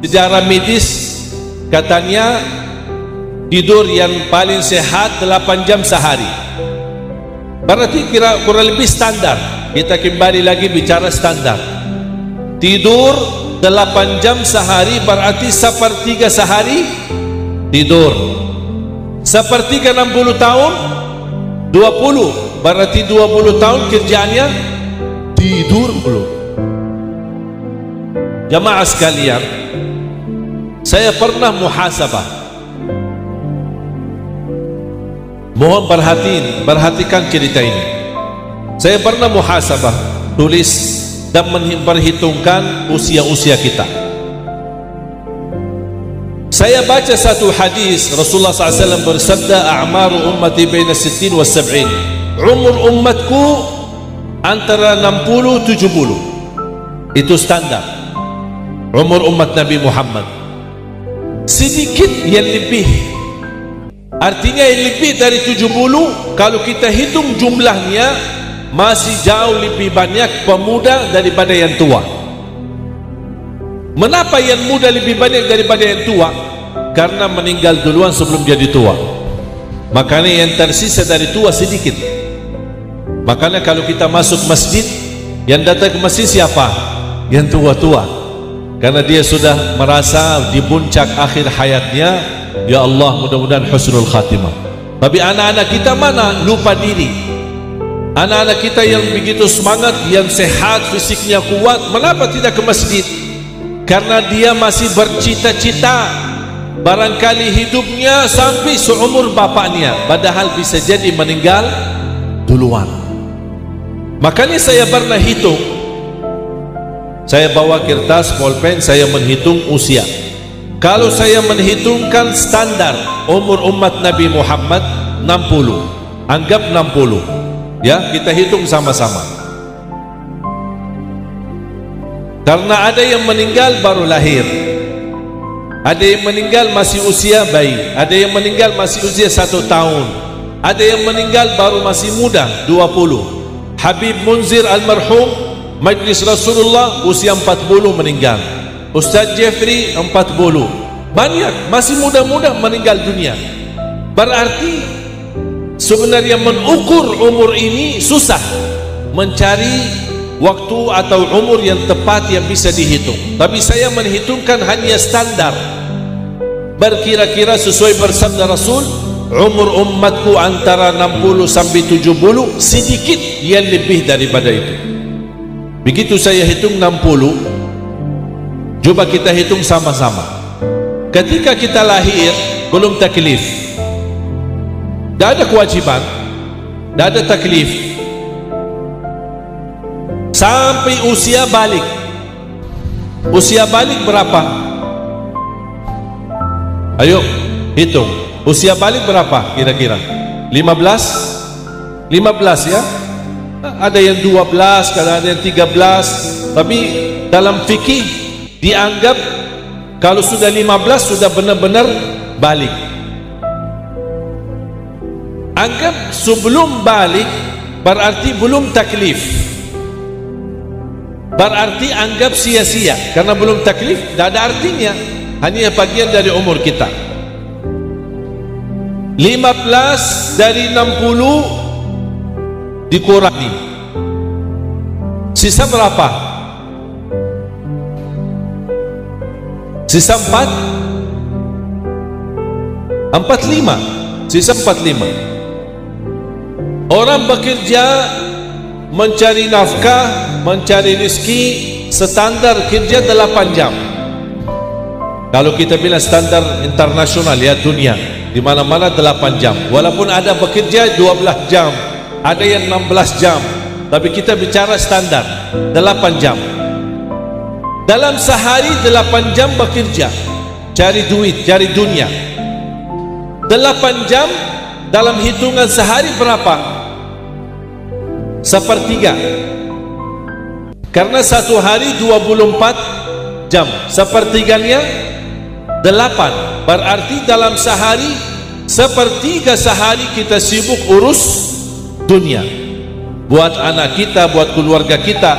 secara medis katanya tidur yang paling sehat 8 jam sehari. Berarti kurang lebih standar. Kita kembali lagi bicara standar. Tidur 8 jam sehari berarti sepertiga sehari tidur. Sepertiga 60 tahun 20, berarti 20 tahun kerjaannya tidur belum. Jamaah sekalian, saya pernah muhasabah. Mohon perhatikan cerita ini. Saya pernah muhasabah, tulis dan memperhitungkan usia-usia kita. Saya baca satu hadis Rasulullah SAW bersabda, a'maru ummati baina 60 wa 70. Umur umatku antara 60-70. Itu standar umur umat Nabi Muhammad. Sedikit yang lebih, artinya yang lebih dari 70, kalau kita hitung jumlahnya masih jauh lebih banyak pemuda daripada yang tua. Mengapa yang muda lebih banyak daripada yang tua? Karena meninggal duluan sebelum jadi tua. Makanya yang tersisa dari tua sedikit. Makanya kalau kita masuk masjid, yang datang ke masjid siapa? Yang tua-tua. Karena dia sudah merasa di puncak akhir hayatnya. Ya Allah, mudah-mudahan husnul khatimah. Tapi anak-anak kita mana? Lupa diri. Anak-anak kita yang begitu semangat, yang sehat, fisiknya kuat, mengapa tidak ke masjid? Karena dia masih bercita-cita, barangkali hidupnya sampai seumur bapaknya, padahal bisa jadi meninggal duluan. Makanya saya pernah hitung, saya bawa kertas, pulpen, saya menghitung usia. Kalau saya menghitungkan standar umur umat Nabi Muhammad 60, anggap 60, ya, kita hitung sama-sama. Karena ada yang meninggal baru lahir, ada yang meninggal masih usia bayi, ada yang meninggal masih usia 1 tahun, ada yang meninggal baru masih muda 20. Habib Munzir almarhum Majlis Rasulullah usia 40 meninggal. Ustaz Jeffrey 40. Banyak masih muda-muda meninggal dunia. Berarti sebenarnya mengukur umur ini susah, mencari waktu atau umur yang tepat yang bisa dihitung. Tapi saya menghitungkan hanya standar, berkira-kira sesuai bersabda Rasul, umur umatku antara 60 sampai 70, sedikit yang lebih daripada itu. Begitu saya hitung 60, coba kita hitung sama-sama. Ketika kita lahir belum taklif, tidak ada kewajiban, tidak ada taklif, sampai usia balik. Usia balik berapa? Ayo hitung. Usia balik berapa kira-kira? 15? 15 ya? Ada yang 12, ada yang 13. Tapi dalam fikih dianggap kalau sudah 15 sudah benar-benar balik. Anggap sebelum balik berarti belum taklif. Berarti anggap sia-sia, karena belum taklif, tidak ada artinya, hanya bagian dari umur kita. 15 dari 60 dikurangi, sisa berapa? Sisa 45, sisa 45. Orang bekerja mencari nafkah, mencari rezeki, standar kerja 8 jam. Kalau kita bilang standar internasional ya dunia, di mana-mana 8 jam. Walaupun ada bekerja 12 jam, ada yang 16 jam, tapi kita bicara standar 8 jam. Dalam sehari 8 jam bekerja, cari duit, cari dunia. 8 jam dalam hitungan sehari berapa? Sepertiga. Karena satu hari 24 jam, sepertiganya 8. Berarti dalam sehari, sepertiga sehari kita sibuk urus dunia, buat anak kita, buat keluarga kita.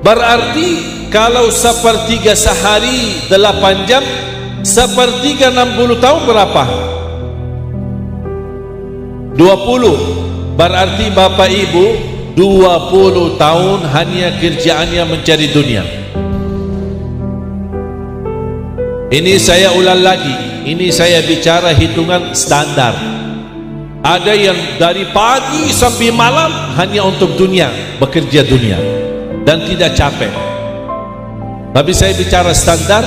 Berarti kalau sepertiga sehari 8 jam, sepertiga 60 tahun berapa? 20. Berarti Bapak Ibu 20 tahun hanya kerjaannya mencari dunia. Ini saya ulang lagi, ini saya bicara hitungan standar. Ada yang dari pagi sampai malam hanya untuk dunia, bekerja dunia dan tidak capek. Tapi saya bicara standar,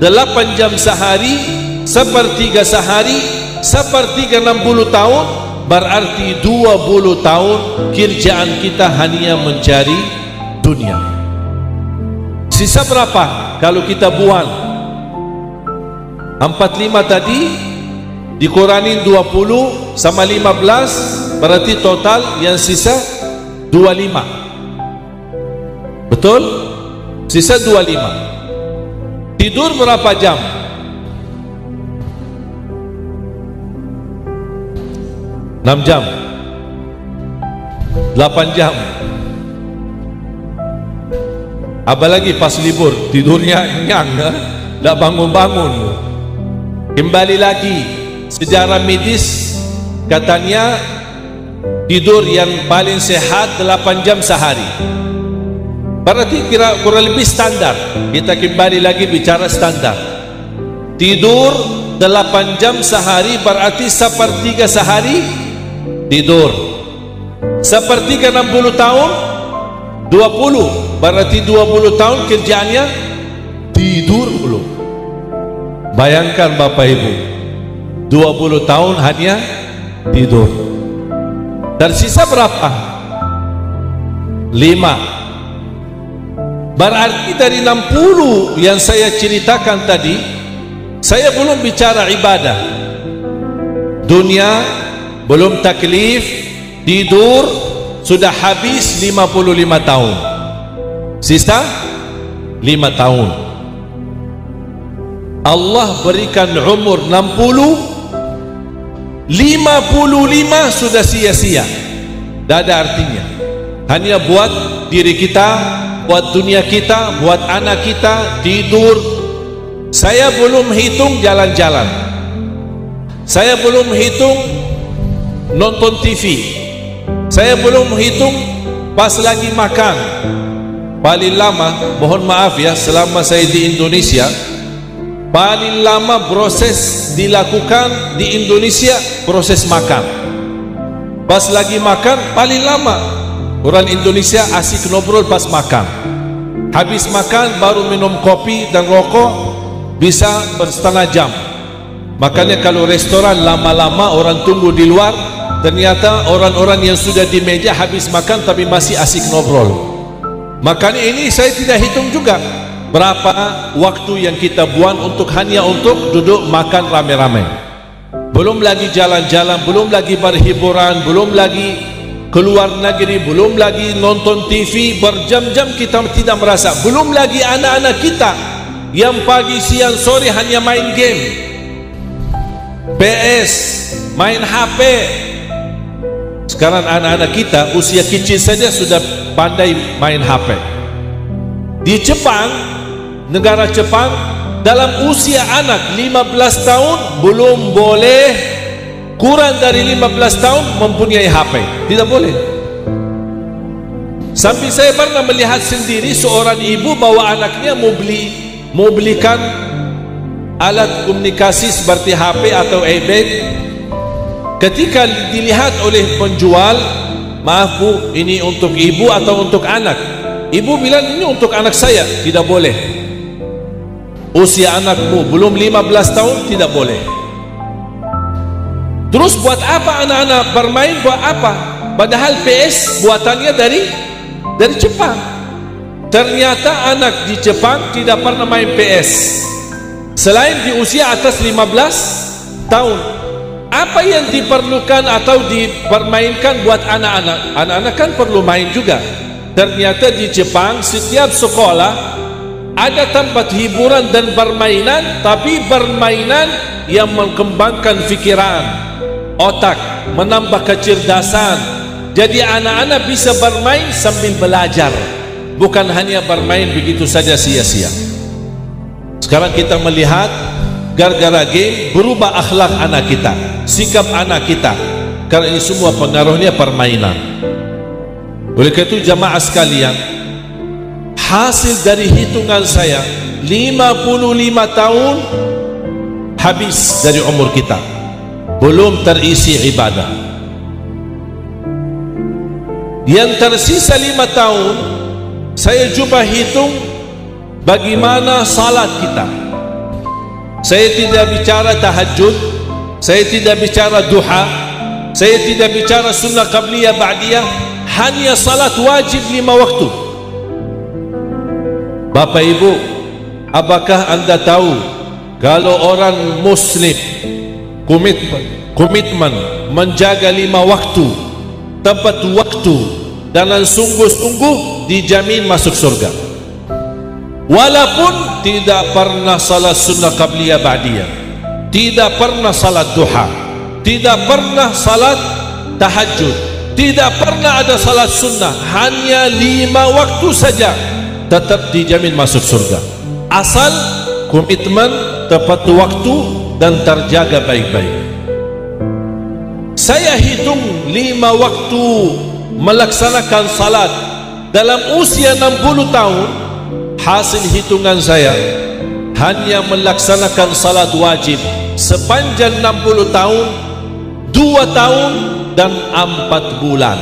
8 jam sehari, sepertiga sehari, sepertiga 60 tahun, berarti 20 tahun kerjaan kita hanya mencari dunia. Sisa berapa kalau kita buang? 45 tadi dikurangi 20 sama 15, berarti total yang sisa 25. Betul? Sisa 25. Tidur berapa jam? 6 jam, 8 jam. Apalagi pas libur tidurnya nyang, tak bangun-bangun. Kembali lagi, sejarah medis katanya tidur yang paling sehat 8 jam sehari. Berarti kurang lebih standar. Kita kembali lagi bicara standar. Tidur 8 jam sehari berarti sepertiga sehari tidur. Sepertiga 60 tahun 20, berarti 20 tahun kerjaannya tidur dulu. Bayangkan Bapak Ibu, 20 tahun hanya tidur. Tersisa berapa? 5. Berarti dari 60 yang saya ceritakan tadi, saya belum bicara ibadah. Dunia belum taklif, tidur sudah habis 55 tahun. Sisa 5 tahun. Allah berikan umur 60, 55 sudah sia-sia. Tidak ada artinya. Hanya buat diri kita, buat dunia kita, buat anak kita, tidur. Saya belum hitung jalan-jalan. Saya belum hitung nonton TV. Saya belum hitung pas lagi makan. Paling lama, mohon maaf ya, selama saya di Indonesia, paling lama proses dilakukan di Indonesia proses makan. Pas lagi makan paling lama. Orang Indonesia asik ngobrol pas makan. Habis makan baru minum kopi dan rokok bisa bersetengah jam. Makanya kalau restoran lama-lama orang tunggu di luar, ternyata orang-orang yang sudah di meja habis makan tapi masih asik ngobrol. Makanya ini saya tidak hitung juga berapa waktu yang kita buang hanya untuk duduk makan rame-rame. Belum lagi jalan-jalan, belum lagi berhiburan, belum lagi keluar negeri, belum lagi nonton TV berjam-jam kita tidak merasa. Belum lagi anak-anak kita yang pagi, siang, sore hanya main game, PS, main HP. Sekarang anak-anak kita usia kecil saja sudah pandai main HP. Di Jepang, negara Jepang, dalam usia anak 15 tahun belum boleh kurang dari 15 tahun mempunyai HP. Tidak boleh. Sampai saya pernah melihat sendiri seorang ibu bawa anaknya mau belikan alat komunikasi seperti HP atau iPad. Ketika dilihat oleh penjual, maaf bu, ini untuk ibu atau untuk anak? Ibu bilang ini untuk anak saya. Tidak boleh. Usia anakmu belum 15 tahun tidak boleh. Terus buat apa anak-anak bermain, buat apa? Padahal PS buatannya dari Jepang. Ternyata anak di Jepang tidak pernah main PS selain di usia atas 15 tahun. Apa yang diperlukan atau dipermainkan buat anak-anak? Anak-anak kan perlu main juga. Ternyata di Jepang setiap sekolah ada tempat hiburan dan permainan, tapi permainan yang mengembangkan fikiran, otak, menambah kecerdasan. Jadi anak-anak bisa bermain sambil belajar. bukan hanya bermain begitu saja sia-sia. Sekarang kita melihat gara-gara game berubah akhlak anak kita, sikap anak kita, karena ini semua pengaruhnya permainan. Oleh karena itu jamaah sekalian, hasil dari hitungan saya 55 tahun habis dari umur kita, belum terisi ibadah. Yang tersisa 5 tahun saya cuba hitung bagaimana salat kita. Saya tidak bicara tahajud, saya tidak bicara duha, saya tidak bicara sunnah qabliyah ba'diyah, hanya salat wajib 5 waktu. Bapak Ibu, apakah anda tahu kalau orang muslim komitmen menjaga 5 waktu, tepat waktu, dengan sungguh-sungguh, dijamin masuk surga, walaupun tidak pernah salat sunnah qabliyah ba'diyah, tidak pernah salat duha, tidak pernah salat tahajud, tidak pernah ada salat sunnah, hanya 5 waktu saja, tetap dijamin masuk surga, asal komitmen tepat waktu dan terjaga baik-baik. Saya hitung 5 waktu melaksanakan salat dalam usia 60 tahun. Hasil hitungan saya, hanya melaksanakan salat wajib sepanjang 60 tahun 2 tahun dan 4 bulan.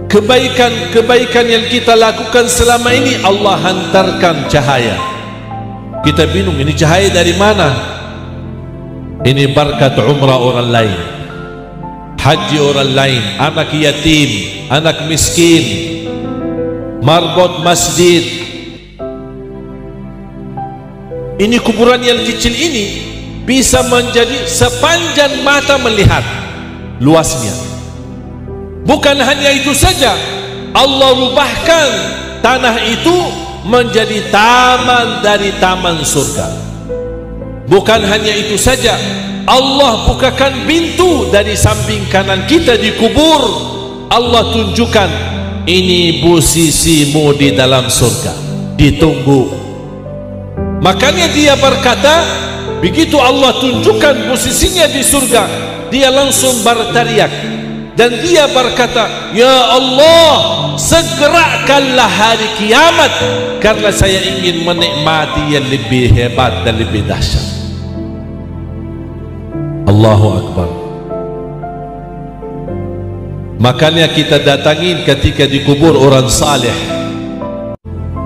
Kebaikan-kebaikan yang kita lakukan selama ini Allah hantarkan cahaya. Kita bingung, ini cahaya dari mana? Ini berkat umrah orang lain, haji orang lain, anak yatim, anak miskin, marbot masjid. Ini kuburan yang kecil ini bisa menjadi sepanjang mata melihat luasnya. Bukan hanya itu saja, Allah rubahkan tanah itu menjadi taman dari taman surga. Bukan hanya itu saja, Allah bukakan pintu dari samping kanan kita di kubur. Allah tunjukkan, ini posisimu di dalam surga, ditunggu. Makanya dia berkata, begitu Allah tunjukkan posisinya di surga, dia langsung berteriak, dan dia berkata, ya Allah, segerakanlah hari kiamat, karena saya ingin menikmati yang lebih hebat dan lebih dahsyat. Allahu Akbar. Makanya kita datangin ketika dikubur orang saleh,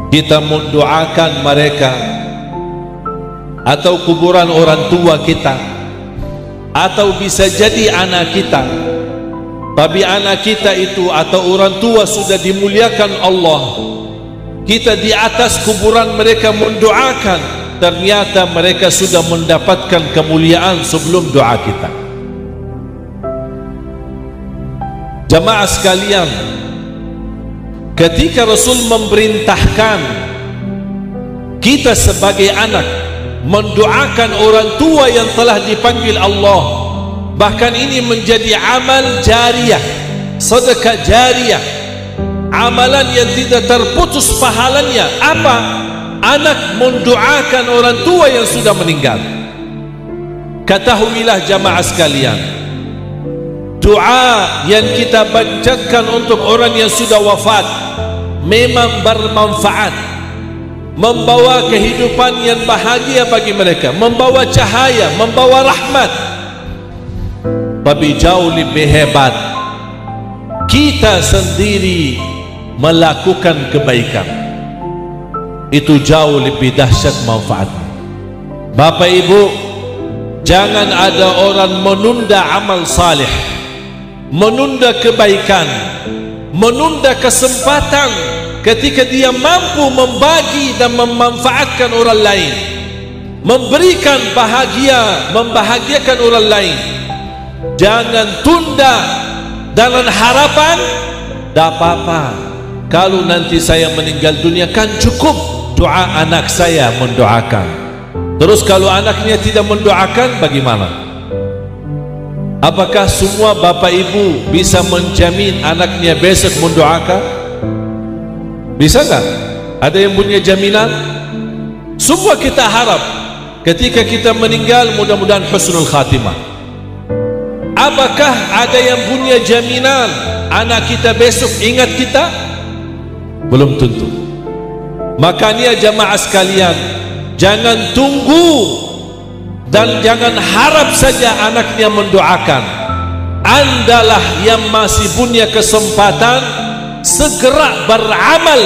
kita mendoakan mereka, atau kuburan orang tua kita, atau bisa jadi anak kita. Tapi anak kita itu atau orang tua sudah dimuliakan Allah, kita di atas kuburan mereka mendoakan, ternyata mereka sudah mendapatkan kemuliaan sebelum doa kita. Jamaah sekalian, ketika Rasul memerintahkan kita sebagai anak mendoakan orang tua yang telah dipanggil Allah, bahkan ini menjadi amal jariyah, sedekah jariyah, amalan yang tidak terputus pahalanya. Apa? Anak mendoakan orang tua yang sudah meninggal. Ketahuilah jamaah sekalian, doa yang kita bacakan untuk orang yang sudah wafat memang bermanfaat, membawa kehidupan yang bahagia bagi mereka, membawa cahaya, membawa rahmat. Tapi jauh lebih hebat kita sendiri melakukan kebaikan, itu jauh lebih dahsyat manfaatnya. Bapak Ibu, jangan ada orang menunda amal saleh, menunda kebaikan, menunda kesempatan ketika dia mampu membagi dan memanfaatkan orang lain, memberikan bahagia, membahagiakan orang lain. Jangan tunda dengan harapan, tak apa-apa, kalau nanti saya meninggal dunia kan cukup doa anak saya mendoakan. Terus kalau anaknya tidak mendoakan bagaimana? Apakah semua bapak ibu bisa menjamin anaknya besok mendoakan? Bisa nggak? Ada yang punya jaminan? Semua kita harap ketika kita meninggal mudah-mudahan husnul khatimah. Apakah ada yang punya jaminan anak kita besok ingat kita? Belum tentu. Makanya jamaah sekalian, jangan tunggu dan jangan harap saja anaknya mendoakan. Andalah yang masih punya kesempatan, segera beramal,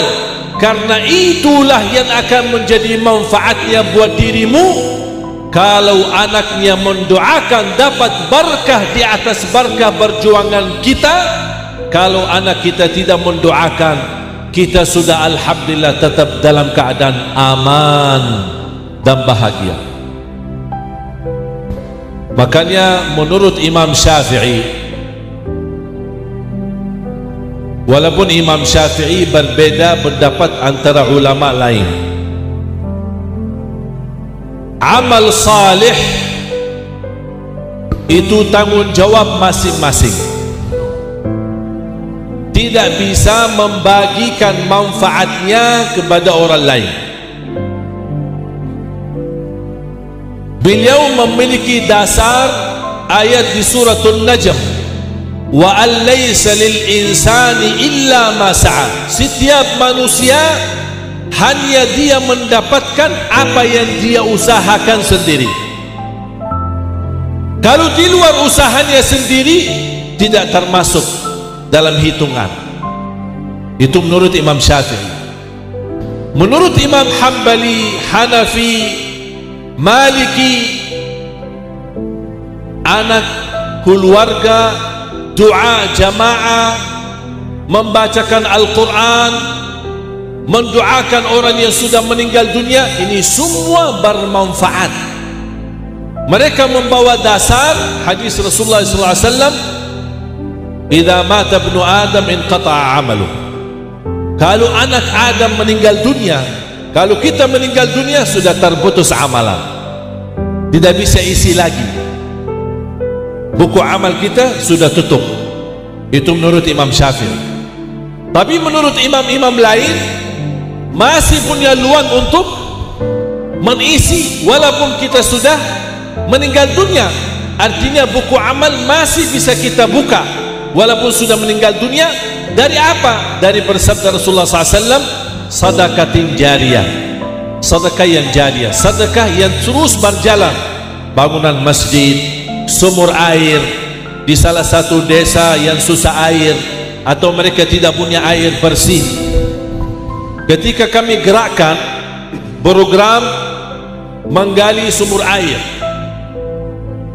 karena itulah yang akan menjadi manfaatnya buat dirimu. Kalau anaknya mendoakan, dapat berkah di atas berkah perjuangan kita. Kalau anak kita tidak mendoakan, kita sudah alhamdulillah tetap dalam keadaan aman dan bahagia. Makanya menurut Imam Syafi'i, walaupun Imam Syafi'i berbeda pendapat antara ulama lain, amal salih itu tanggung jawab masing-masing. Tidak bisa membagikan manfaatnya kepada orang lain. Beliau memiliki dasar ayat di suratul Najm, wa an laysa lil insani illa ma sa'a. Setiap manusia hanya dia mendapatkan apa yang dia usahakan sendiri. Kalau di luar usahanya sendiri, tidak termasuk dalam hitungan. Itu menurut Imam Syafi'i. Menurut Imam Hambali, Hanafi, Maliki, anak, keluarga, doa jamaah, membacakan Al-Quran, mendoakan orang yang sudah meninggal dunia, ini semua bermanfaat. Mereka membawa dasar hadis Rasulullah SAW, idza mata ibnu Adam inqata'a 'amaluh. Kalau anak Adam meninggal dunia, kalau kita meninggal dunia, sudah terputus amalan, tidak bisa isi lagi. Buku amal kita sudah tutup. Itu menurut Imam Syafi'i. Tapi menurut imam-imam lain, masih punya luang untuk mengisi walaupun kita sudah meninggal dunia. Artinya buku amal masih bisa kita buka walaupun sudah meninggal dunia. Dari apa? Dari bersabda Rasulullah SAW, sedekatin jariyah, sedekah yang jariyah, sedekah yang terus berjalan. Bangunan masjid, sumur air di salah satu desa yang susah air atau mereka tidak punya air bersih. Ketika kami gerakkan program menggali sumur air,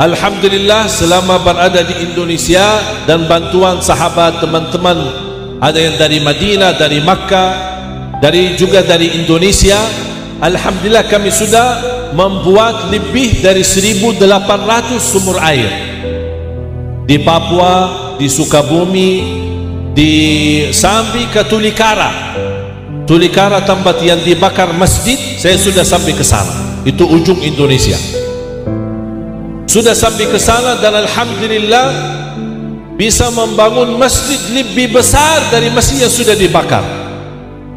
alhamdulillah selama berada di Indonesia dan bantuan sahabat, teman-teman, ada yang dari Madinah, dari Makkah, juga dari Indonesia, alhamdulillah kami sudah membuat lebih dari 1.800 sumur air di Papua, di Sukabumi, di sampai ke Tulikara. Tulikara tempat yang dibakar masjid, saya sudah sampai ke sana. Itu ujung Indonesia. Sudah sampai ke sana dan alhamdulillah bisa membangun masjid lebih besar dari masjid yang sudah dibakar.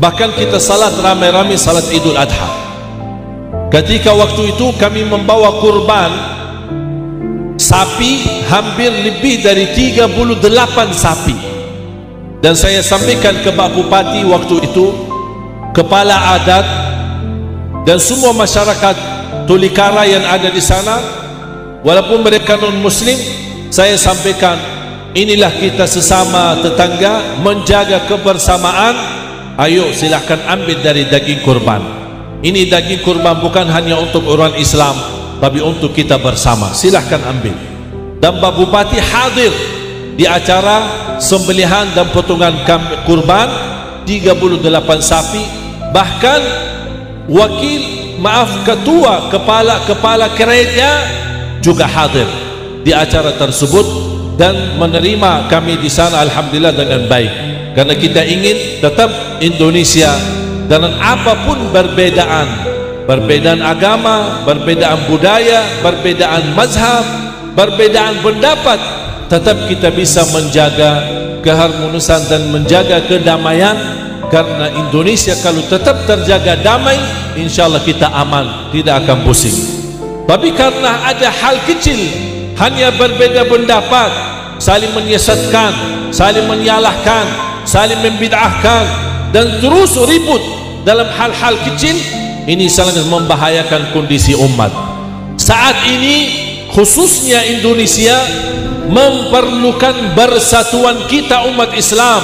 Bahkan kita salat ramai-ramai salat Idul Adha. Ketika waktu itu kami membawa kurban sapi, hampir lebih dari 38 sapi. Dan saya sampaikan ke Pak Bupati waktu itu, kepala adat dan semua masyarakat Tulikara yang ada di sana, walaupun mereka non muslim, saya sampaikan, inilah kita sesama tetangga menjaga kebersamaan. Ayo silahkan ambil dari daging kurban. Ini daging kurban bukan hanya untuk orang Islam, tapi untuk kita bersama. Silahkan ambil. Dan Pak Bupati hadir di acara sembelihan dan potongan kurban 38 sapi. Bahkan ketua kepala gereja juga hadir di acara tersebut dan menerima kami di sana alhamdulillah dengan baik, karena kita ingin tetap Indonesia dengan apapun perbedaan agama, perbedaan budaya, perbedaan mazhab, perbedaan pendapat, tetap kita bisa menjaga keharmonisan dan menjaga kedamaian karena Indonesia kalau tetap terjaga damai, insyaAllah kita aman, tidak akan pusing. Tapi karena ada hal kecil, hanya berbeza pendapat, saling menyesatkan, saling menyalahkan, saling membid'ahkan, dan terus ribut dalam hal-hal kecil, ini sangat membahayakan kondisi umat. Saat ini khususnya Indonesia memerlukan persatuan kita umat Islam,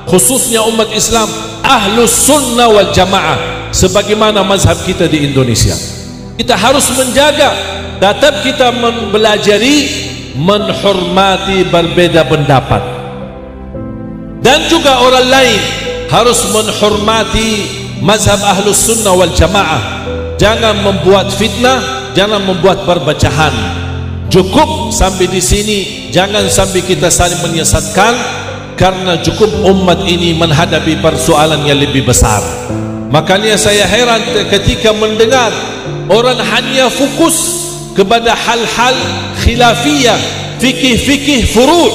khususnya umat Islam Ahlus Sunnah wal Jamaah, sebagaimana mazhab kita di Indonesia. Kita harus menjaga, tetap kita mempelajari, menghormati berbeda pendapat, dan juga orang lain harus menghormati mazhab Ahlus Sunnah wal Jamaah. Jangan membuat fitnah, jangan membuat perpecahan. Cukup sampai di sini, jangan sampai kita saling menyesatkan, karena cukup umat ini menghadapi persoalan yang lebih besar. Makanya saya heran ketika mendengar orang hanya fokus kepada hal-hal khilafiyah, fikih-fikih furu',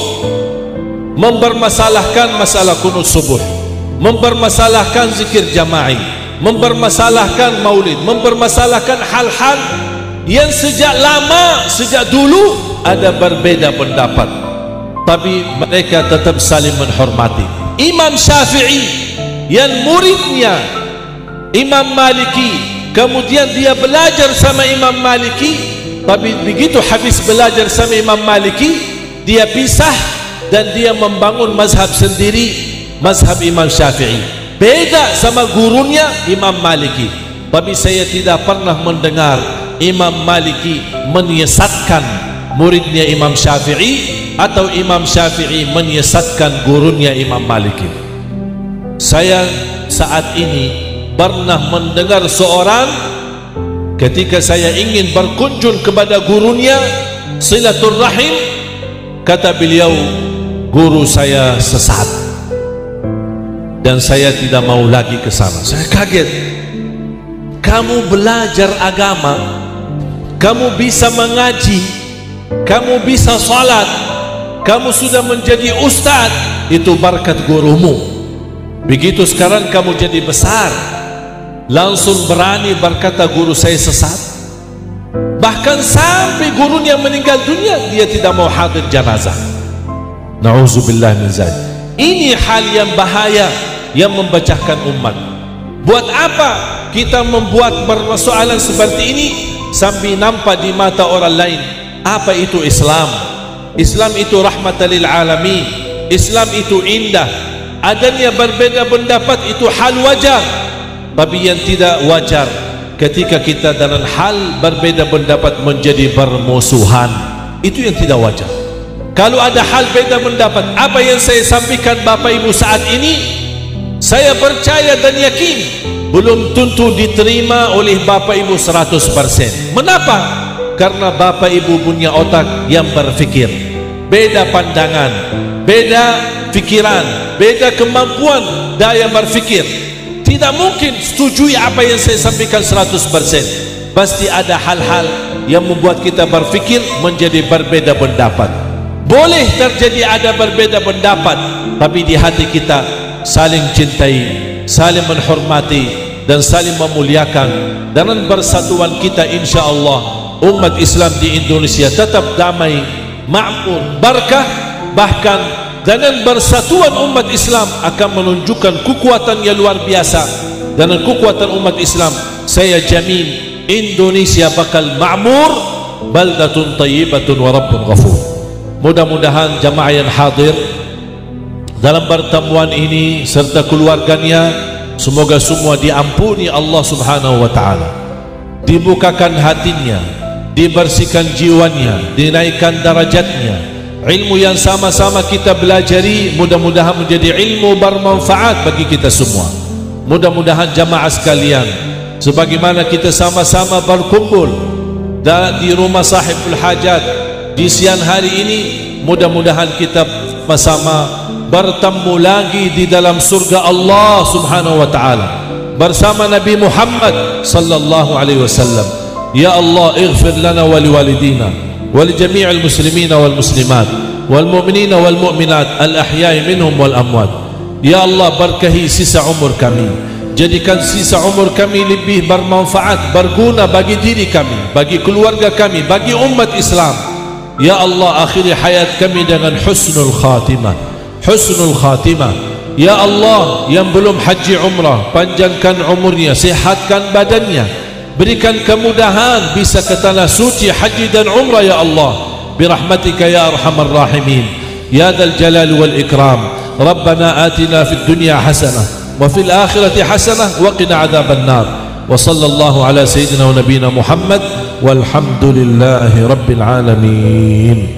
mempermasalahkan masalah kunut subuh, mempermasalahkan zikir jama'i, mempermasalahkan maulid, mempermasalahkan hal-hal yang sejak lama, sejak dulu ada berbeda pendapat, tapi mereka tetap saling menghormati. Imam Syafi'i yang muridnya Imam Maliki, kemudian dia belajar sama Imam Maliki, tapi begitu habis belajar sama Imam Maliki, dia pisah dan dia membangun mazhab sendiri, mazhab Imam Syafi'i, beda sama gurunya Imam Maliki. Tapi saya tidak pernah mendengar Imam Maliki menyesatkan muridnya Imam Syafi'i atau Imam Syafi'i menyesatkan gurunya Imam Maliki. Saya saat ini pernah mendengar seorang, ketika saya ingin berkunjung kepada gurunya silaturrahim, kata beliau, guru saya sesat dan saya tidak mau lagi ke sana. Saya kaget. Kamu belajar agama, kamu bisa mengaji, kamu bisa salat, kamu sudah menjadi ustaz, itu berkat gurumu. Begitu sekarang kamu jadi besar, langsung berani berkata guru saya sesat. Bahkan sampai gurunya meninggal dunia, dia tidak mau hadir jenazah. Na'udzubillah min zalik. Ini hal yang bahaya yang memecahkan umat. Buat apa kita membuat persoalan seperti ini sampai nampak di mata orang lain? Apa itu Islam? Islam itu rahmatan lil alamin. Islam itu indah. Adanya berbeda pendapat itu hal wajar. Tapi yang tidak wajar ketika kita dalam hal berbeda pendapat menjadi bermusuhan, itu yang tidak wajar. Kalau ada hal beda pendapat, apa yang saya sampaikan Bapak Ibu saat ini, saya percaya dan yakin belum tentu diterima oleh Bapak Ibu 100%. Mengapa? Karena Bapak Ibu punya otak yang berfikir, beda pandangan, beda fikiran, beda kemampuan daya berfikir. Tidak mungkin setujui apa yang saya sampaikan 100%. Pasti ada hal-hal yang membuat kita berfikir menjadi berbeda pendapat. Boleh terjadi ada berbeda pendapat, tapi di hati kita saling cintai, saling menghormati, dan saling memuliakan. Dengan persatuan kita, insya Allah umat Islam di Indonesia tetap damai, makmur, berkah. Bahkan dengan persatuan umat Islam akan menunjukkan kekuatan yang luar biasa. Dengan kekuatan umat Islam, saya jamin Indonesia bakal makmur, baldatun tayyibatun wa rabbun ghafur. Mudah-mudahan jamaah yang hadir dalam pertemuan ini serta keluarganya, semoga semua diampuni Allah Subhanahu wa taala, dibukakan hatinya, dibersihkan jiwanya, dinaikkan darajatnya. Ilmu yang sama-sama kita belajari mudah-mudahan menjadi ilmu bermanfaat bagi kita semua. Mudah-mudahan jamaah sekalian, sebagaimana kita sama-sama berkumpul di rumah sahibul hajat di siang hari ini, mudah-mudahan kita bersama bertemu lagi di dalam surga Allah Subhanahu wa taala bersama Nabi Muhammad sallallahu alaihi wasallam. Ya Allah, ighfir lana wa liwalidina wa li jami'il muslimina wal muslimat wal mu'minina wal mu'minat al ahya'i minhum wal amwat. Ya Allah, berkahi sisa umur kami, jadikan sisa umur kami lebih bermanfaat, berguna bagi diri kami, bagi keluarga kami, bagi umat Islam. Ya Allah, akhiri hayat kami dengan husnul khatimah, husnul khatimah. Ya Allah, yang belum haji umrah, panjangkan umurnya, sihatkan badannya, berikan kemudahan bisa ke tanah suci haji dan umrah ya Allah, birahmatika ya arhamar rahimin ya dzal jalal wal ikram. Rabbana atina fid dunya hasanah wa fil akhirati hasanah wa qina adzaban nar. Wa sallallahu ala sayyidina wa nabiyina Muhammad walhamdulillahi rabbil alamin.